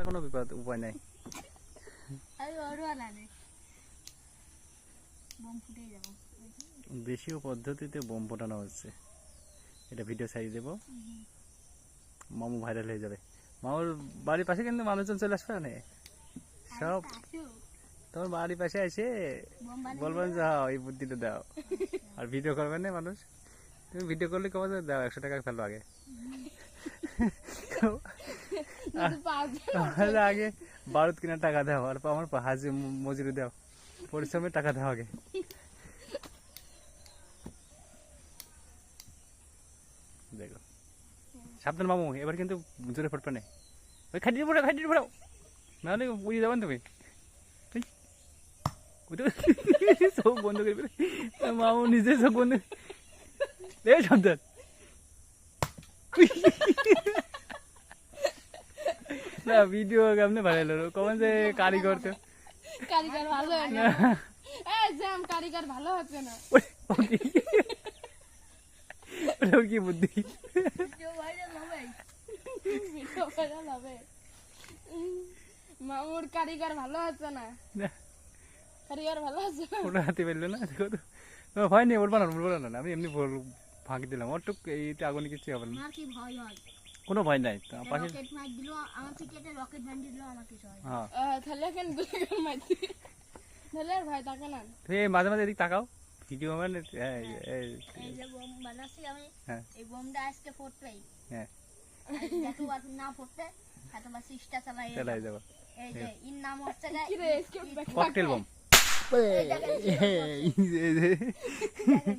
কোনো বিপদ উপায় নাই। দেশীয় পদ্ধতিতে বোম ফোটানো হচ্ছে, এটা ভিডিও ছাড়িয়ে দেবো, মামু ভাইরাল হয়ে যাবে। মামুর বাড়ির পাশে কিন্তু মানুষজন চলে আসবে না সব, তোমার বাড়ির পাশে এসে বলবেন যে হ্যাঁ এই বুদ্ধিটা দাও, আর ভিডিও করবেন না মানুষ। তুমি ভিডিও করলে কবে দাও 100 টাকা ফেলো আগে, আগে বারুদ কিনার টাকা দাও, আর আমার হাজি মজুরি দাও, পরিশ্রমের টাকা দাও আগে। দেখো সাবধান মামু, এবার কিন্তু জোরে ফুটবে না, ওই খাটিয়ে পড়াও নাহলে উড়িয়ে যাবেন তুমি। চোখ বন্ধ করে মামু নিজে চোখ বন্ধ, সাবধান। না ভিডিও কেমনে ভাইরাল হলো, কখন যে কারিগর তো কারিগর ভালো হয় না, এই জ্যাম কারিগর ভালো হচ্ছে না। ওর কি বুদ্ধি, মামুর কারিগর ভালো হচ্ছে না, কারিগর ভালো হচ্ছে না। ওটা হাতে পেললো না, দেখো তো ভয় নেই, ওর বানানো না, আমি এমনি ফাঁকি দিলাম, ওর টুক এইটা আগুনে কিছু হবে না, কোনো ভয় নাই। পাশে তাহলে কেন তাহলে আর ভয় থাকে না। মাঝে মাঝে এদিক তাকাও ভিডিও মানে, এই যে বোম বানাচ্ছি আমি, হ্যাঁ এই বোমটা আজকে ফুটবেই, হ্যাঁ যত বার না ফুটবে তত বার চেষ্টা চালাই যাবো। এই যে ইন নাম হচ্ছে কি রে ককটেল বোম। এই দেখেন